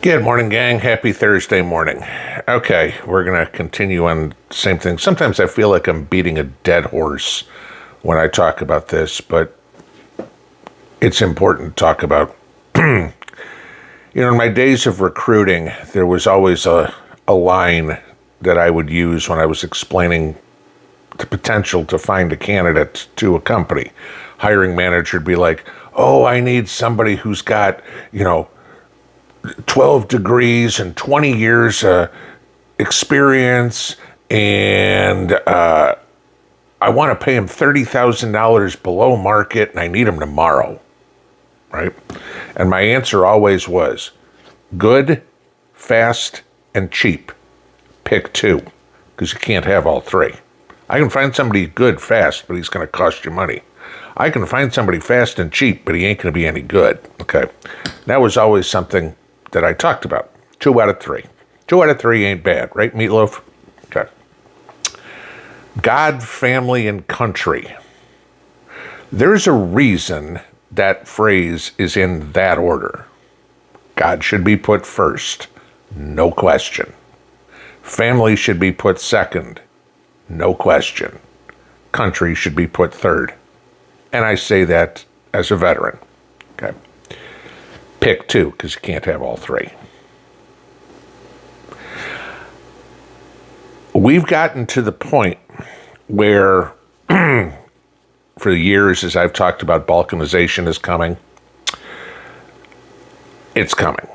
Good morning, gang. Happy Thursday morning. Okay, we're going to continue on the same thing. Sometimes I feel like I'm beating a dead horse when I talk about this, but it's important to talk about. In my days of recruiting, there was always a line that I would use when I was explaining the potential to find a candidate to a company. Hiring manager would be like, oh, I need somebody who's got, 12 degrees and 20 years experience, and I want to pay him $30,000 below market, and I need him tomorrow, right? And my answer always was, good, fast, and cheap. Pick two, because you can't have all three. I can find somebody good fast, but he's going to cost you money. I can find somebody fast and cheap, but he ain't going to be any good, okay? That was always something that I talked about. 2 out of 3. 2 out of 3 ain't bad, right, Meatloaf? Okay. God, family, and country. There's a reason that phrase is in that order. God should be put first, no question. Family should be put second, no question. Country should be put third. And I say that as a veteran. Okay. Pick two, because you can't have all three. We've gotten to the point where, for years, as I've talked about, balkanization is coming. It's coming.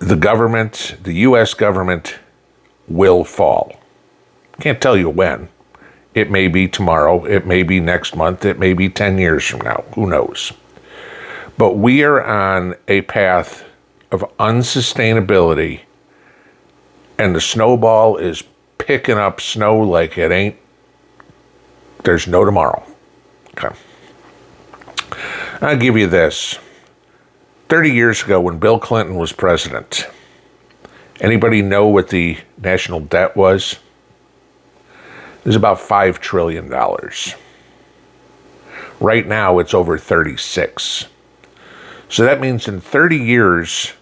The government, the U.S. government, will fall. Can't tell you when. It may be tomorrow. It may be next month. It may be 10 years from now. Who knows? But we are on a path of unsustainability, and the snowball is picking up snow like it ain't. There's no tomorrow. Okay. I'll give you this. 30 years ago, when Bill Clinton was president, anybody know what the national debt was? It was about $5 trillion. Right now, it's over 36. So that means in 30 years,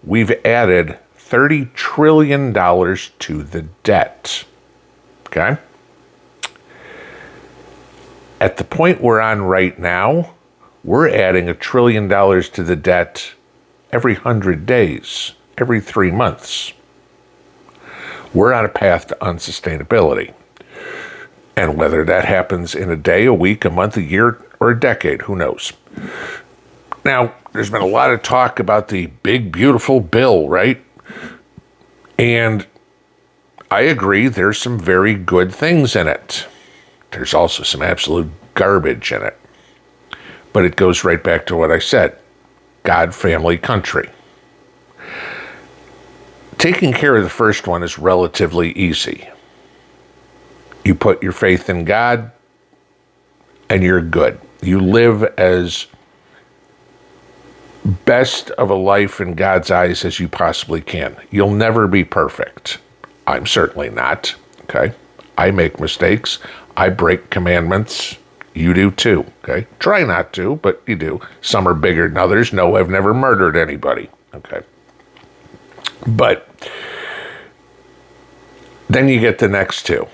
we've added $30 trillion to the debt. Okay? At the point we're on right now, we're adding $1 trillion to the debt every 100 days, every 3 months. We're on a path to unsustainability. And whether that happens in a day, a week, a month, a year, or a decade, who knows? Now, there's been a lot of talk about the big, beautiful bill, right? And I agree, there's some very good things in it. There's also some absolute garbage in it. But it goes right back to what I said. God, family, country. Taking care of the first one is relatively easy. You put your faith in God, and you're good. You live as best of a life in God's eyes as you possibly can. You'll never be perfect. I'm certainly not, okay? I make mistakes. I break commandments. You do too, okay? Try not to, but you do. Some are bigger than others. No, I've never murdered anybody, okay? But then you get the next two.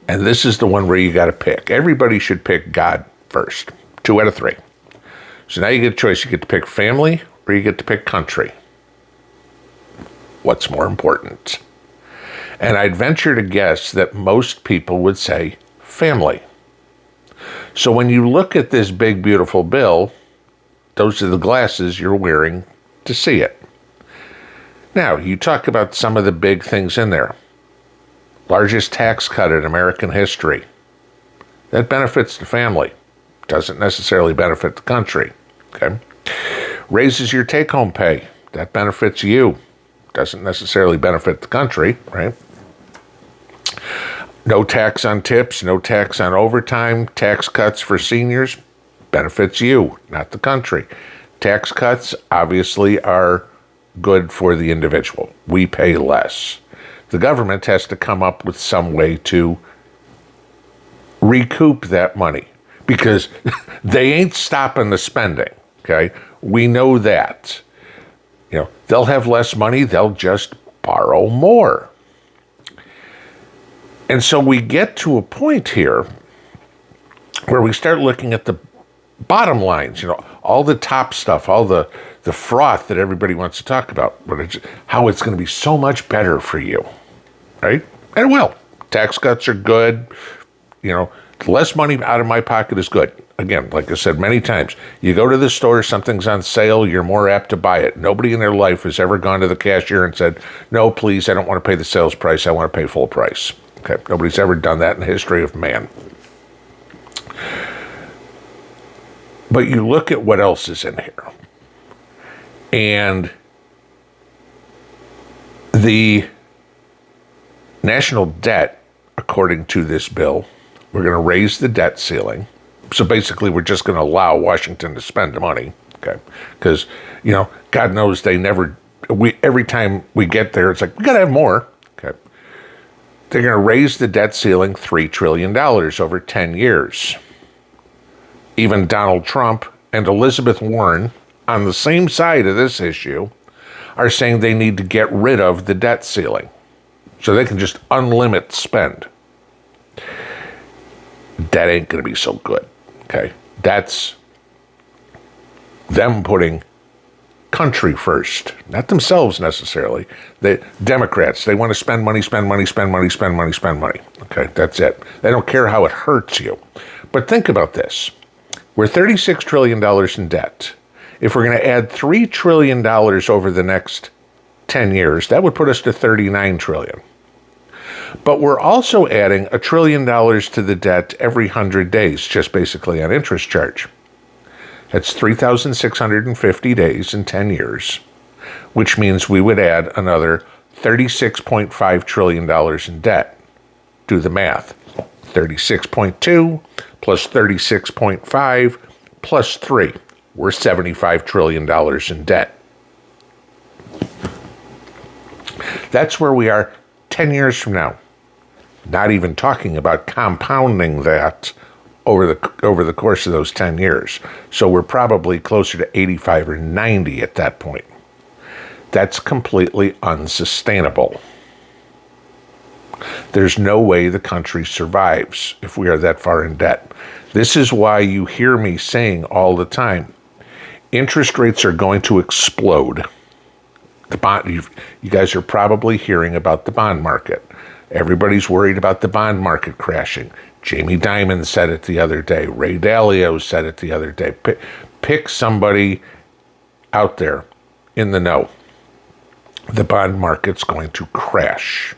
And this is the one where you got to pick. Everybody should pick God first. 2 out of 3. So now you get a choice. You get to pick family or you get to pick country. What's more important? And I'd venture to guess that most people would say family. So when you look at this big, beautiful bill, those are the glasses you're wearing to see it. Now, you talk about some of the big things in there. Largest tax cut in American history. That benefits the family. Doesn't necessarily benefit the country. Okay? Raises your take-home pay. That benefits you. Doesn't necessarily benefit the country, right? No tax on tips, no tax on overtime, tax cuts for seniors, benefits you, not the country. Tax cuts obviously are good for the individual. We pay less. The government has to come up with some way to recoup that money because they ain't stopping the spending, okay? We know that. They'll have less money, they'll just borrow more. And so we get to a point here where we start looking at the bottom lines, all the top stuff, all the froth that everybody wants to talk about, but how it's going to be so much better for you, right? And it will. Tax cuts are good. Less money out of my pocket is good. Again, like I said many times, you go to the store, something's on sale, you're more apt to buy it. Nobody in their life has ever gone to the cashier and said, no, please, I don't want to pay the sales price, I want to pay full price. Okay, nobody's ever done that in the history of man. But you look at what else is in here. And the national debt, according to this bill, we're going to raise the debt ceiling. So basically, we're just going to allow Washington to spend the money, okay? Because, God knows every time we get there, it's like, we got to have more, okay? They're going to raise the debt ceiling $3 trillion over 10 years. Even Donald Trump and Elizabeth Warren, on the same side of this issue, are saying they need to get rid of the debt ceiling so they can just unlimit spend. That ain't going to be so good, okay? That's them putting country first, not themselves necessarily. The Democrats, they want to spend money, okay? That's it. They don't care how it hurts you. But think about this. We're $36 trillion in debt. If we're going to add $3 trillion over the next 10 years, that would put us to $39 trillion. But we're also adding $1 trillion to the debt every 100 days, just basically on interest charge. That's 3,650 days in 10 years, which means we would add another $36.5 trillion in debt. Do the math. 36.2 plus 36.5 plus 3. We're $75 trillion in debt. That's where we are 10 years from now. Not even talking about compounding that over the course of those 10 years. So we're probably closer to 85 or 90 at that point. That's completely unsustainable. There's no way the country survives if we are that far in debt. This is why you hear me saying all the time, interest rates are going to explode. You guys are probably hearing about the bond market. Everybody's worried about the bond market crashing. Jamie Dimon said it the other day. Ray Dalio said it the other day. Pick somebody out there in the know. The bond market's going to crash.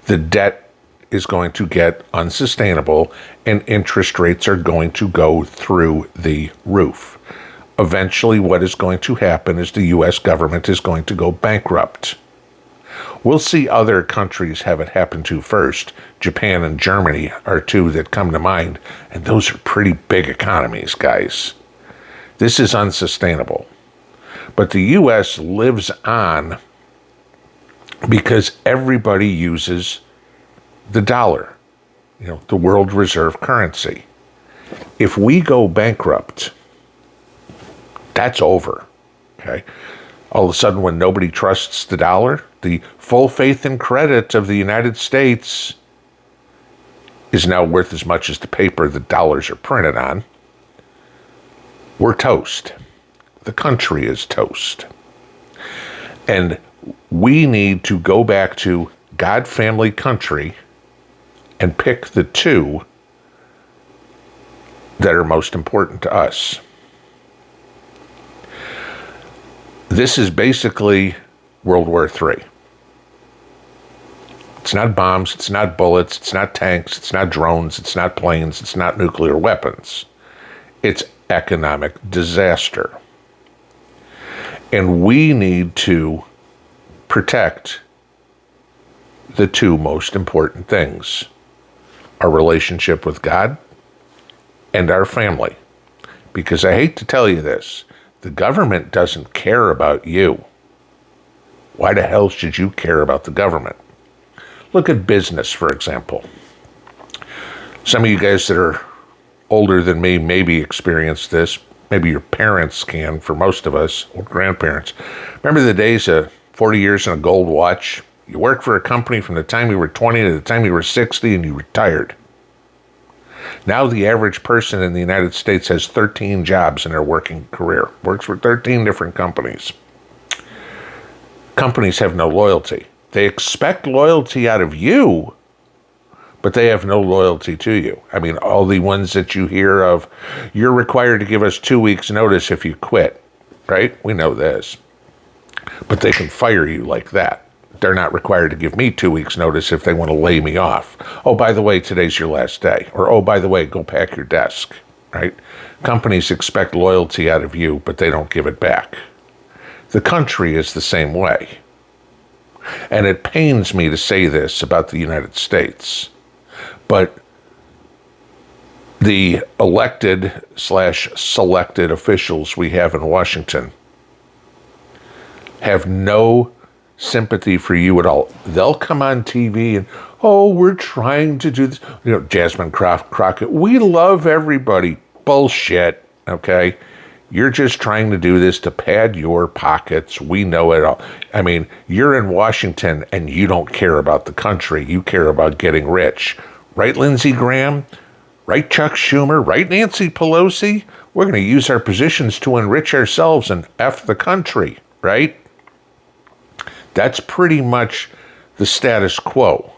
The debt is going to get unsustainable, and interest rates are going to go through the roof. Eventually, what is going to happen is the U.S. government is going to go bankrupt. We'll see other countries have it happen to first. Japan and Germany are two that come to mind, and those are pretty big economies, guys. This is unsustainable. But the U.S. lives on because everybody uses the dollar, the world reserve currency. If we go bankrupt, that's over, okay? All of a sudden, when nobody trusts the dollar, the full faith and credit of the United States is now worth as much as the paper the dollars are printed on. We're toast. The country is toast. And we need to go back to God, family, country, and pick the two that are most important to us. This is basically World War III. It's not bombs, it's not bullets, it's not tanks, it's not drones, it's not planes, it's not nuclear weapons. It's economic disaster. And we need to protect the two most important things: our relationship with God and our family. Because I hate to tell you this, the government doesn't care about you. Why the hell should you care about the government? Look at business, for example. Some of you guys that are older than me maybe experienced this. Maybe your parents can, for most of us, or grandparents. Remember the days of 40 years in a gold watch? You worked for a company from the time you were 20 to the time you were 60 and you retired. Now the average person in the United States has 13 jobs in their working career. Works for 13 different companies. Companies have no loyalty. They expect loyalty out of you, but they have no loyalty to you. I mean, all the ones that you hear of, you're required to give us 2 weeks notice if you quit, right? We know this. But they can fire you like that. They're not required to give me 2 weeks notice if they want to lay me off. Oh, by the way, today's your last day. Or, oh, by the way, go pack your desk, right? Companies expect loyalty out of you, but they don't give it back. The country is the same way. And it pains me to say this about the United States, but the elected/selected officials we have in Washington have no sympathy for you at all. They'll come on TV and, oh, we're trying to do this. You know, Jasmine Crockett, we love everybody. Bullshit, okay? You're just trying to do this to pad your pockets. We know it all. I mean, you're in Washington and you don't care about the country. You care about getting rich. Right, Lindsey Graham? Right, Chuck Schumer? Right, Nancy Pelosi? We're going to use our positions to enrich ourselves and F the country, right? That's pretty much the status quo.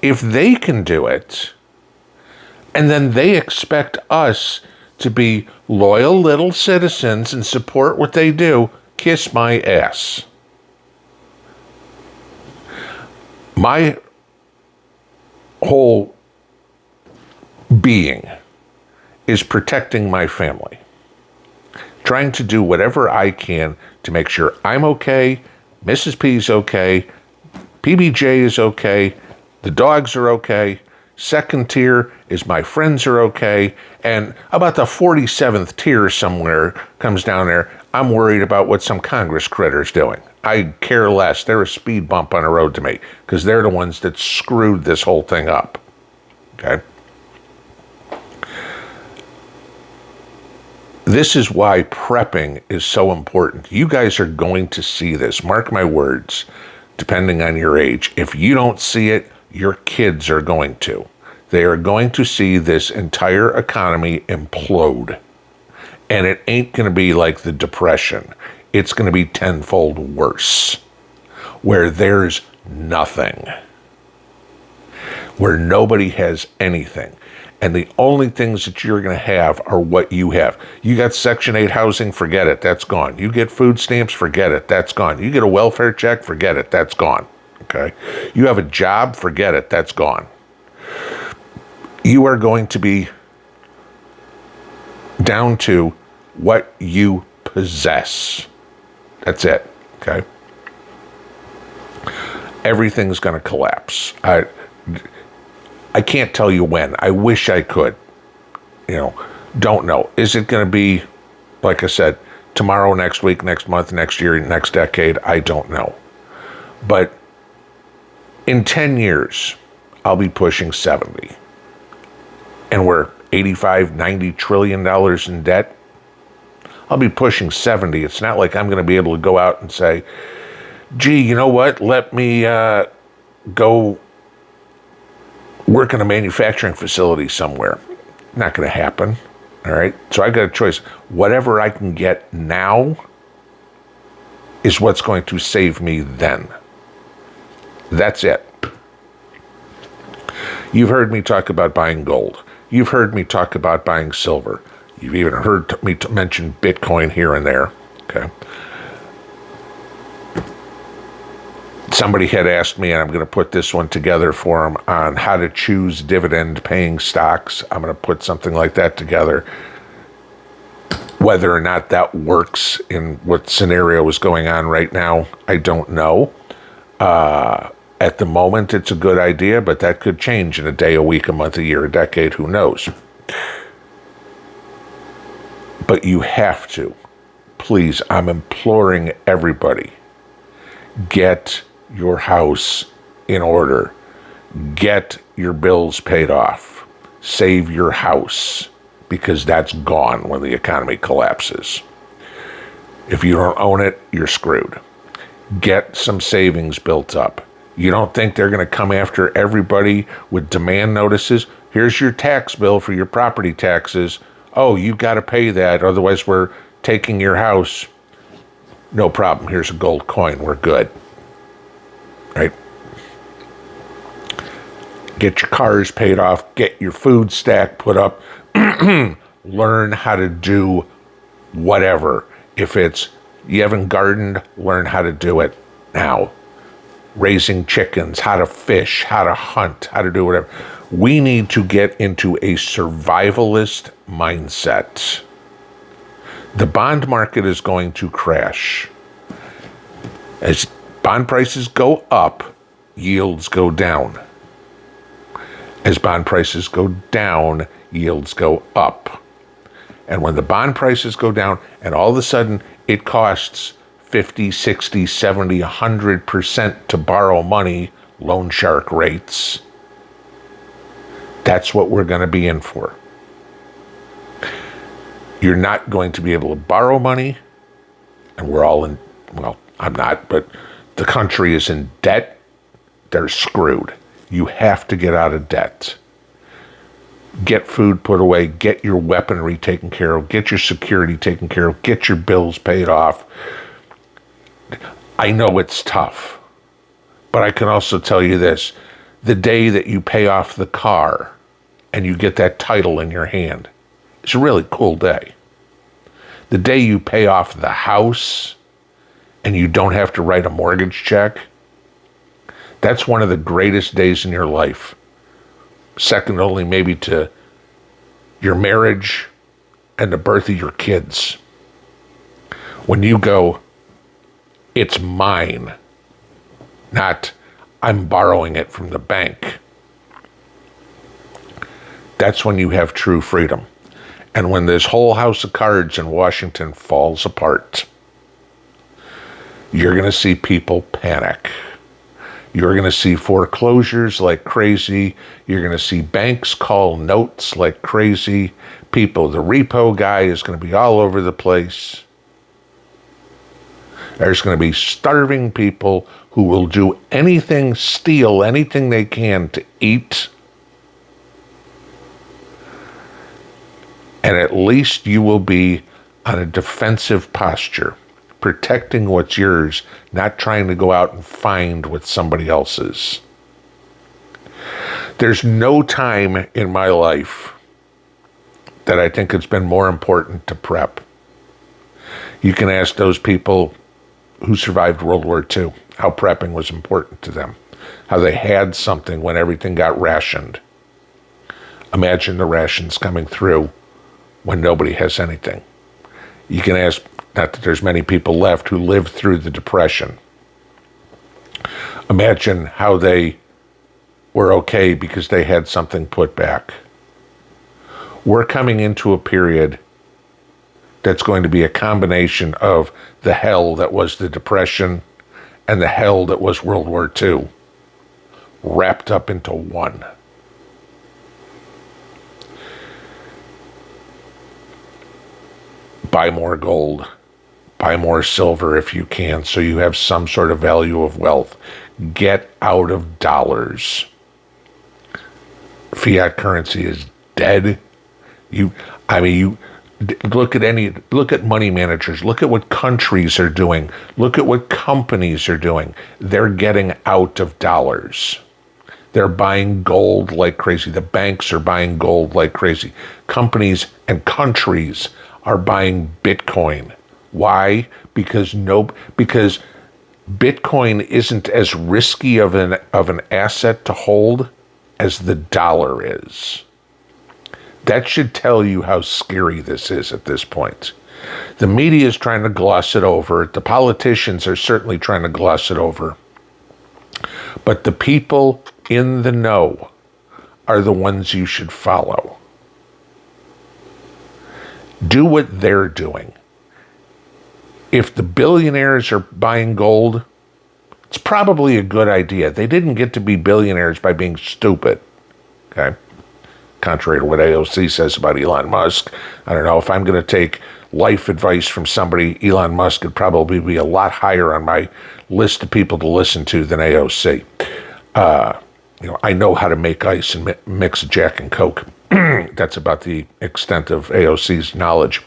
If they can do it, and then they expect us to be loyal little citizens and support what they do, kiss my ass. My whole being is protecting my family, trying to do whatever I can to make sure I'm okay, Mrs. P's okay, PBJ is okay, the dogs are okay, second tier is my friends are okay, and about the 47th tier somewhere comes down there, I'm worried about what some Congress critter's doing. I care less. They're a speed bump on the road to me because they're the ones that screwed this whole thing up. Okay? This is why prepping is so important. You guys are going to see this. Mark my words, depending on your age. If you don't see it, your kids are going to. They are going to see this entire economy implode. And it ain't going to be like the Depression. It's going to be tenfold worse, where there's nothing, where nobody has anything. And the only things that you're going to have are what you have. You got Section 8 housing, forget it, that's gone. You get food stamps, forget it, that's gone. You get a welfare check, forget it, that's gone. Okay? You have a job, forget it, that's gone. You are going to be down to what you possess. That's it. Okay? Everything's going to collapse. I can't tell you when. I wish I could. You know, don't know. Is it going to be, like I said, tomorrow, next week, next month, next year, next decade? I don't know. But in 10 years, I'll be pushing 70. And we're 85, 90 trillion dollars in debt. I'll be pushing 70. It's not like I'm going to be able to go out and say, gee, you know what? Let me go work in a manufacturing facility somewhere. Not going to happen. All right. So I got a choice. Whatever I can get now is what's going to save me then. That's it. You've heard me talk about buying gold. You've heard me talk about buying silver. You've even heard me mention Bitcoin here and there. Okay. Somebody had asked me, and I'm going to put this one together for them, on how to choose dividend-paying stocks. I'm going to put something like that together. Whether or not that works in what scenario is going on right now, I don't know. At the moment, it's a good idea, but that could change in a day, a week, a month, a year, a decade, who knows? But you have to. Please, I'm imploring everybody, get your house in order. Get your bills paid off. Save your house. because that's gone when the economy collapses. If you don't own it, you're screwed. Get some savings built up. You don't think they're going to come after everybody with demand notices? Here's your tax bill for your property taxes. Oh, you've got to pay that, otherwise we're taking your house. No problem. Here's a gold coin. We're good. Right? Get your cars paid off. Get your food stack put up. Learn how to do whatever. If it's you haven't gardened, learn how to do it now. Raising chickens, how to fish, how to hunt, how to do whatever. We need to get into a survivalist mindset. The bond market is going to crash. As bond prices go up, yields go down. As bond prices go down, yields go up. And when the bond prices go down, and all of a sudden it costs 50, 60, 70, 100% to borrow money, loan shark rates, that's what we're going to be in for. You're not going to be able to borrow money, and we're all in, well, I'm not, but the country is in debt. They're screwed. You have to get out of debt. Get food put away, get your weaponry taken care of, get your security taken care of, get your bills paid off. I know it's tough, but I can also tell you this. The day that you pay off the car and you get that title in your hand, it's a really cool day. The day you pay off the house and you don't have to write a mortgage check, that's one of the greatest days in your life. Second only maybe to your marriage and the birth of your kids. When you go, it's mine, not I'm borrowing it from the bank. That's when you have true freedom. And when this whole house of cards in Washington falls apart, you're going to see people panic. You're going to see foreclosures like crazy. You're going to see banks call notes like crazy. People, the repo guy is going to be all over the place. There's going to be starving people who will do anything, steal anything they can to eat. And at least you will be on a defensive posture, protecting what's yours, not trying to go out and find what somebody else's. There's no time in my life that I think it's been more important to prep. You can ask those people who survived World War II how prepping was important to them, how they had something when everything got rationed. Imagine the rations coming through when nobody has anything. You can ask, not that there's many people left who lived through the Depression. Imagine how they were okay because they had something put back. We're coming into a period that's going to be a combination of the hell that was the Depression and the hell that was World War II, wrapped up into one. Buy more gold. Buy more silver if you can, so you have some sort of value of wealth. Get out of dollars. Fiat currency is dead. Look at money managers. Look at what countries are doing. Look at what companies are doing. They're getting out of dollars. They're buying gold like crazy. The banks are buying gold like crazy. Companies and countries are buying Bitcoin. Why? Because Bitcoin isn't as risky of an asset to hold as the dollar is. That should tell you how scary this is at this point. The media is trying to gloss it over. The politicians are certainly trying to gloss it over. But the people in the know are the ones you should follow. Do what they're doing. If the billionaires are buying gold, it's probably a good idea. They didn't get to be billionaires by being stupid. Okay? contrary to what AOC says about Elon Musk. I don't know. If I'm going to take life advice from somebody, Elon Musk would probably be a lot higher on my list of people to listen to than AOC. I know how to make ice and mix Jack and Coke. That's about the extent of AOC's knowledge.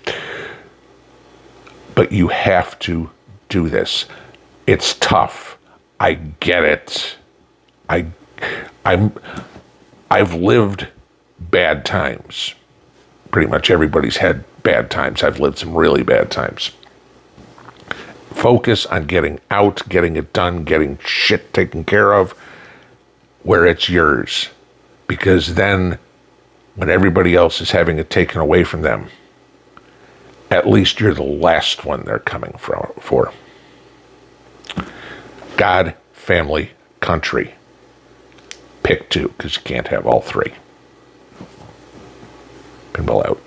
But you have to do this. It's tough. I get it. I've lived bad times. Pretty much everybody's had bad times. I've lived some really bad times. Focus on getting out, getting it done, getting shit taken care of where it's yours. Because then when everybody else is having it taken away from them, at least you're the last one they're coming for. God, family, country. Pick two, because you can't have all three. Pinball out.